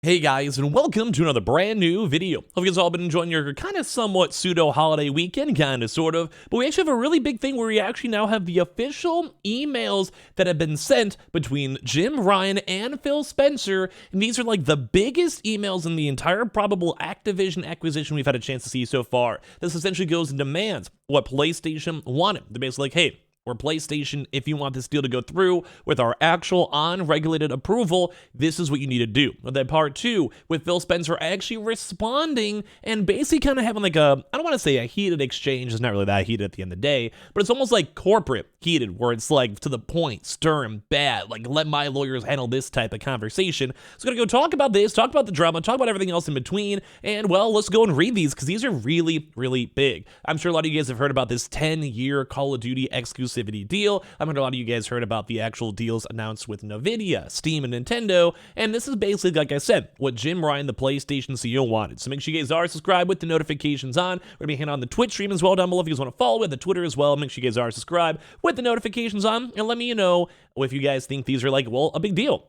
Hey guys, and welcome to another brand new video. Hope you guys all been enjoying your kind of somewhat pseudo holiday weekend, kind of sort of, but we actually have a really big thing where we actually now have the official emails that have been sent between Jim Ryan and Phil Spencer, and these are like the biggest emails in the entire probable Activision acquisition we've had a chance to see so far. This essentially goes and demands what PlayStation wanted. They're basically like, hey, or PlayStation, if you want this deal to go through with our actual unregulated approval, this is what you need to do. But then part two, with Phil Spencer actually responding and basically kind of having like I don't want to say a heated exchange, it's not really that heated at the end of the day, but it's almost like corporate heated, where it's like to the point, stern, bad, like let my lawyers handle this type of conversation. So I'm gonna go talk about this, talk about the drama, talk about everything else in between, and well, let's go and read these because these are really, really big. I'm sure a lot of you guys have heard about this 10-year Call of Duty exclusivity deal. I'm sure a lot of you guys heard about the actual deals announced with Nvidia, Steam, and Nintendo, and this is basically, like I said, what Jim Ryan, the PlayStation CEO, wanted. So make sure you guys are subscribed with the notifications on. We're gonna be handing on the Twitch stream as well down below if you guys want to follow it, the Twitter as well. Make sure you guys are subscribed with the notifications on, and let me know if you guys think these are like, well, a big deal.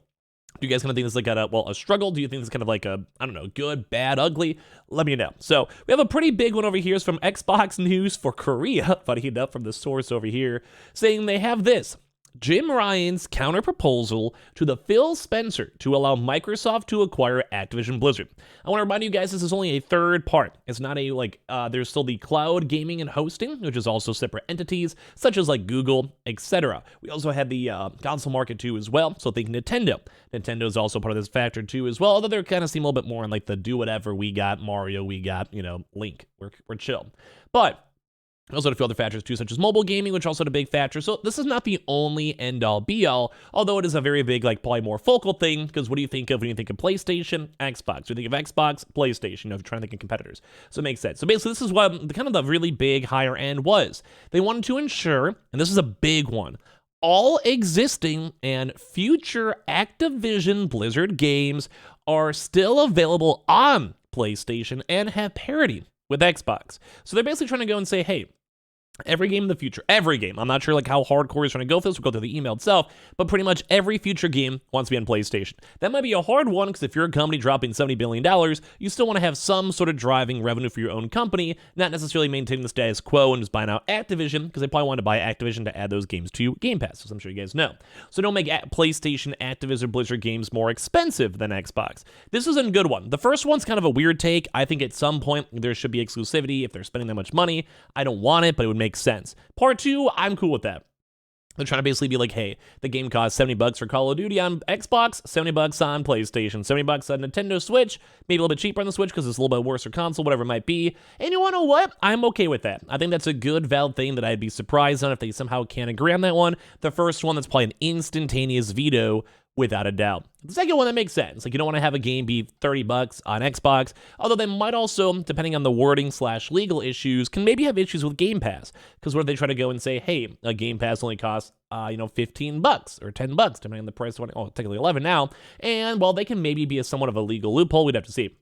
Do you guys kind of think this is like a struggle? Do you think this is kind of like a, I don't know, good, bad, ugly? Let me know. So we have a pretty big one over here. It's from Xbox News for Korea, funny enough, from the source over here, saying they have this. Jim Ryan's counter proposal to the Phil Spencer to allow Microsoft to acquire Activision Blizzard. I want to remind you guys, this is only a third part. It's not a there's still the cloud gaming and hosting, which is also separate entities, such as like Google, etc. We also have the console market too as well, so think Nintendo. Nintendo is also part of this factor too as well, although they're kind of seem a little bit more on like the do whatever. We got Mario, we got, Link. We're chill. But also a few other factors too, such as mobile gaming, which also had a big factor. So this is not the only end-all be-all, although it is a very big, probably more focal thing, because what do you think of when you think of PlayStation? Xbox. When you think of Xbox? PlayStation, if you're trying to think of competitors. So it makes sense. So basically, this is what kind of the really big higher end was. They wanted to ensure, and this is a big one, all existing and future Activision Blizzard games are still available on PlayStation and have parity with Xbox. So they're basically trying to go and say, hey, every game in the future, every game, I'm not sure how hardcore is trying to go for this, we'll go through the email itself, but pretty much every future game wants to be on PlayStation. That might be a hard one, because if you're a company dropping $70 billion, you still want to have some sort of driving revenue for your own company, not necessarily maintaining the status quo and just buying out Activision, because they probably want to buy Activision to add those games to Game Pass, as I'm sure you guys know. So don't make PlayStation, Activision, Blizzard games more expensive than Xbox. This is a good one. The first one's kind of a weird take. I think at some point there should be exclusivity if they're spending that much money. I don't want it, but it would make sense. Part two, I'm cool with that. They're trying to basically be like, hey, the game costs $70 for Call of Duty on Xbox, $70 on PlayStation, $70 on Nintendo Switch, maybe a little bit cheaper on the Switch because it's a little bit worse for console, whatever it might be. And you want to know what? I'm okay with that. I think that's a good, valid thing that I'd be surprised on if they somehow can't agree on that one. The first one, that's probably an instantaneous veto, without a doubt. The second one, that makes sense. You don't want to have a game be $30 on Xbox, although they might also, depending on the wording / legal issues, can maybe have issues with Game Pass. Because what if they try to go and say, hey, a Game Pass only costs, $15 or $10, depending on the price. Technically 11 now. And, well, they can maybe be somewhat of a legal loophole. We'd have to see.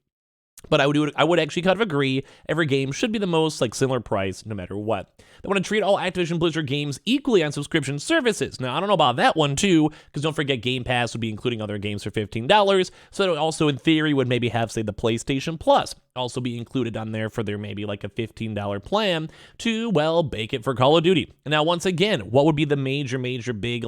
But I would actually kind of agree, every game should be the most similar price no matter what. They want to treat all Activision Blizzard games equally on subscription services. Now, I don't know about that one too, because don't forget Game Pass would be including other games for $15, so it also in theory would maybe have, say, the PlayStation Plus also be included on there for their maybe a $15 plan to, well, bake it for Call of Duty. And now, once again, what would be the major big,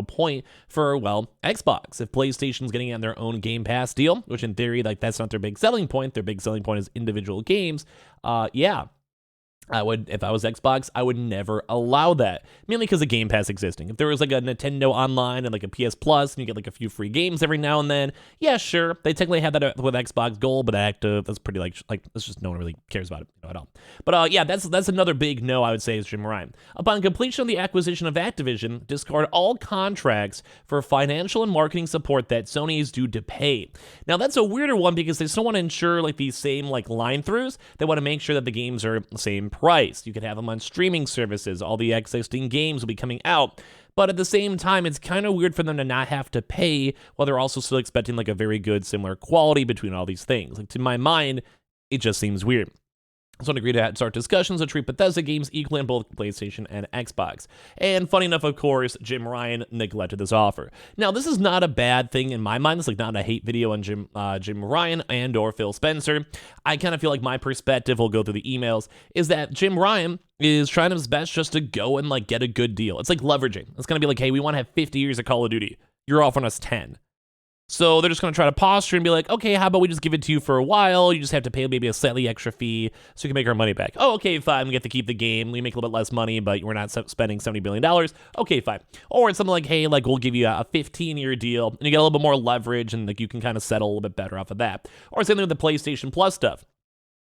point for, well, Xbox? If PlayStation's getting on their own Game Pass deal, which in theory, that's not their big selling point, their big selling point is individual games, yeah. If I was Xbox, I would never allow that. Mainly because of Game Pass existing. If there was a Nintendo Online and a PS Plus and you get a few free games every now and then, yeah, sure. They technically have that with Xbox Gold, but active, that's pretty that's just no one really cares about it at all. But yeah, that's another big no, I would say, is Jim Ryan. Upon completion of the acquisition of Activision, discard all contracts for financial and marketing support that Sony is due to pay. Now, that's a weirder one because they still want to ensure these same line throughs. They want to make sure that the games are the same price. You could have them on streaming services. All the existing games will be coming out. But at the same time, it's kind of weird for them to not have to pay while they're also still expecting a very good similar quality between all these things. To my mind, it just seems weird. So agreed to start discussions to treat Bethesda games equally on both PlayStation and Xbox. And funny enough, of course, Jim Ryan neglected this offer. Now, this is not a bad thing in my mind. It's like not a hate video on Jim Ryan and or Phil Spencer. I kind of feel like my perspective, will go through the emails, is that Jim Ryan is trying his best just to go and like get a good deal. It's like leveraging. It's going to be like, hey, we want to have 50 years of Call of Duty. You're offering us 10. So they're just going to try to posture and be like, okay, how about we just give it to you for a while? You just have to pay maybe a slightly extra fee so you can make our money back. Oh, okay, fine. We get to keep the game. We make a little bit less money, but we're not spending $70 billion. Okay, fine. Or it's something like, hey, like we'll give you a 15-year deal and you get a little bit more leverage and like you can kind of settle a little bit better off of that. Or something with the PlayStation Plus stuff.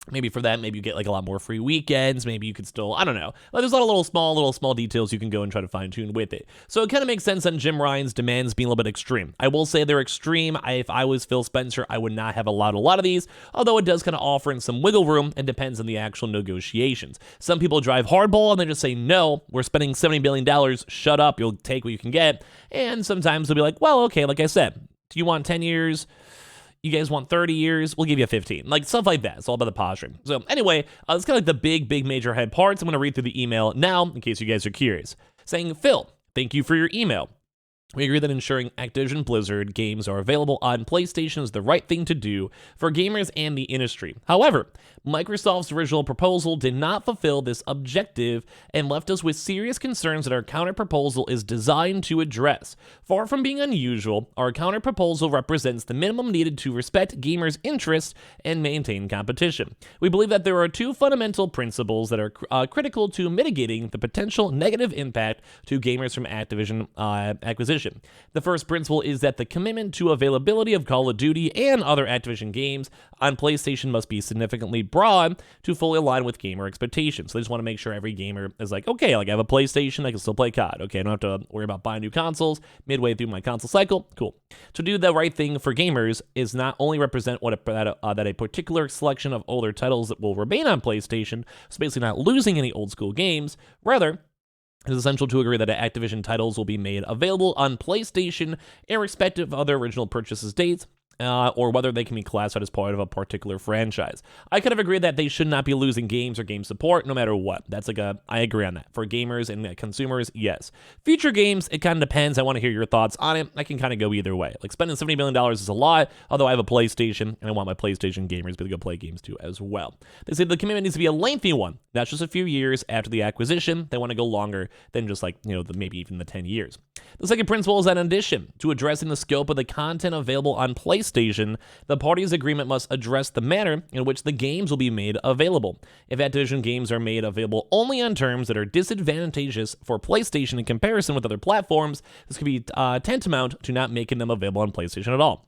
Maybe for that, maybe you get like a lot more free weekends. Maybe you could still, I don't know. Like, there's a lot of little small details you can go and try to fine tune with it. So it kind of makes sense on Jim Ryan's demands being a little bit extreme. I will say they're extreme. If I was Phil Spencer, I would not have allowed a lot of these, although it does kind of offer in some wiggle room and depends on the actual negotiations. Some people drive hardball and they just say, no, we're spending $70 billion. Shut up. You'll take what you can get. And sometimes they'll be like, well, okay, like I said, do you want 10 years? You guys want 30 years? We'll give you 15. Like, stuff like that. It's all about the posturing. So, anyway, it's kind of like the big major head parts. I'm going to read through the email now, in case you guys are curious. Saying, Phil, thank you for your email. We agree that ensuring Activision Blizzard games are available on PlayStation is the right thing to do for gamers and the industry. However, Microsoft's original proposal did not fulfill this objective and left us with serious concerns that our counterproposal is designed to address. Far from being unusual, our counterproposal represents the minimum needed to respect gamers' interests and maintain competition. We believe that there are two fundamental principles that are critical to mitigating the potential negative impact to gamers from Activision acquisition. The first principle is that the commitment to availability of Call of Duty and other Activision games on PlayStation must be significantly broad to fully align with gamer expectations. So they just want to make sure every gamer is like, okay, like I have a PlayStation, I can still play COD. Okay, I don't have to worry about buying new consoles midway through my console cycle. Cool. To do the right thing for gamers is not only represent that a particular selection of older titles that will remain on PlayStation, so basically not losing any old school games, rather, it is essential to agree that Activision titles will be made available on PlayStation irrespective of their original purchases dates, or whether they can be classified as part of a particular franchise. I kind of agree that they should not be losing games or game support no matter what. That's like I agree on that. For gamers and consumers, yes. Future games, it kind of depends. I want to hear your thoughts on it. I can kind of go either way. Like spending $70 million is a lot, although I have a PlayStation and I want my PlayStation gamers to be able to go play games too as well. They say the commitment needs to be a lengthy one, not just a few years after the acquisition. They want to go longer than just like, maybe even the 10 years. The second principle is that in addition to addressing the scope of the content available on PlayStation, the parties' agreement must address the manner in which the games will be made available. If Activision games are made available only on terms that are disadvantageous for PlayStation in comparison with other platforms, this could be tantamount to not making them available on PlayStation at all.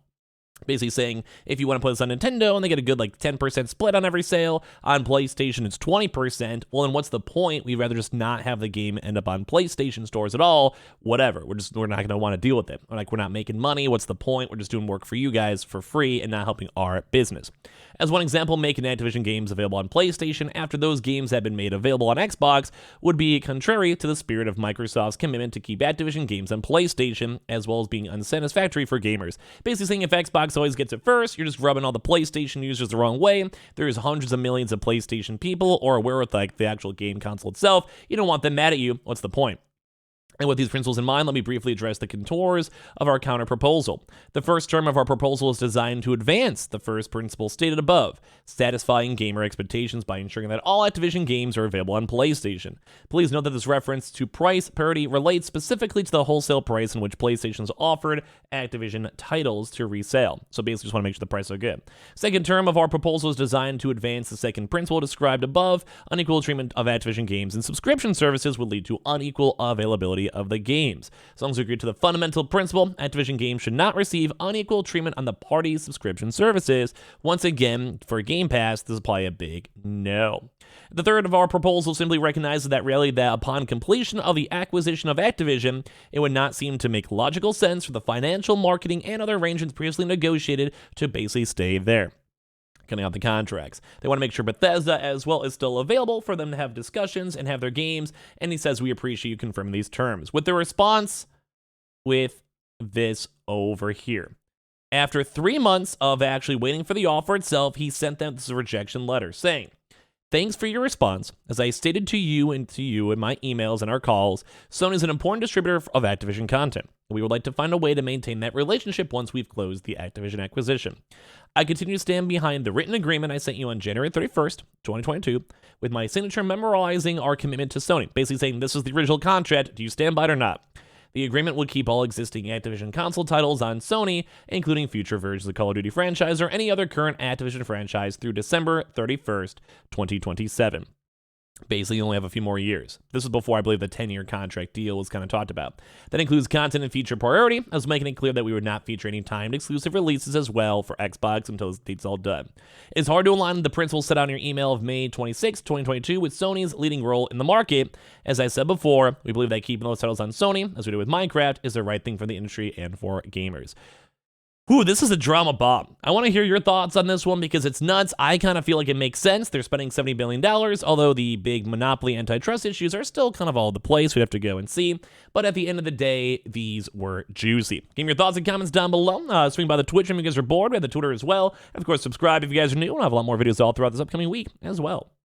Basically saying, if you want to play this on Nintendo and they get a good 10% split on every sale, on PlayStation it's 20%, well then what's the point? We'd rather just not have the game end up on PlayStation stores at all. Whatever, we're not going to want to deal with it. We're not making money. What's the point? We're just doing work for you guys for free and not helping our business. As one example, making Activision games available on PlayStation after those games have been made available on Xbox would be contrary to the spirit of Microsoft's commitment to keep Activision games on PlayStation, as well as being unsatisfactory for gamers. Basically saying if Xbox always gets it first, you're just rubbing all the PlayStation users the wrong way. There's hundreds of millions of PlayStation people or aware with the actual game console itself. You don't want them mad at you. What's the point? And with these principles in mind, let me briefly address the contours of our counter-proposal. The first term of our proposal is designed to advance the first principle stated above, satisfying gamer expectations by ensuring that all Activision games are available on PlayStation. Please note that this reference to price parity relates specifically to the wholesale price in which PlayStation's offered Activision titles to resale. So basically just want to make sure the prices are good. Second term of our proposal is designed to advance the second principle described above. Unequal treatment of Activision games and subscription services would lead to unequal availability of the games. As long as we agree to the fundamental principle, Activision games should not receive unequal treatment on the party's subscription services. Once again, for Game Pass, this is probably a big no. The third of our proposal simply recognizes that reality that upon completion of the acquisition of Activision, it would not seem to make logical sense for the financial, marketing, and other arrangements previously negotiated to basically stay there. Cutting out the contracts. They want to make sure Bethesda as well is still available for them to have discussions and have their games, and he says, we appreciate you confirming these terms. With the response with this over here. After 3 months of actually waiting for the offer itself, he sent them this rejection letter saying, Thanks for your response. As I stated to you in my emails and our calls, Sony is an important distributor of Activision content. We would like to find a way to maintain that relationship once we've closed the Activision acquisition. I continue to stand behind the written agreement I sent you on January 31st, 2022, with my signature memorializing our commitment to Sony, basically saying this is the original contract, do you stand by it or not? The agreement will keep all existing Activision console titles on Sony, including future versions of the Call of Duty franchise or any other current Activision franchise through December 31st, 2027. Basically, you only have a few more years. This was before, I believe, the 10-year contract deal was kind of talked about. That includes content and feature priority, as making it clear that we would not feature any timed exclusive releases as well for Xbox until it's all done. It's hard to align with the principles set out in your email of May 26, 2022 with Sony's leading role in the market. As I said before, we believe that keeping those titles on Sony, as we do with Minecraft, is the right thing for the industry and for gamers. Ooh, this is a drama bomb. I want to hear your thoughts on this one because it's nuts. I kind of feel like it makes sense. They're spending $70 billion, although the big monopoly antitrust issues are still kind of all over the place. We have to go and see. But at the end of the day, these were juicy. Give me your thoughts and comments down below. Swing by the Twitch if you guys are bored. We have the Twitter as well. And of course, subscribe if you guys are new. We'll have a lot more videos all throughout this upcoming week as well.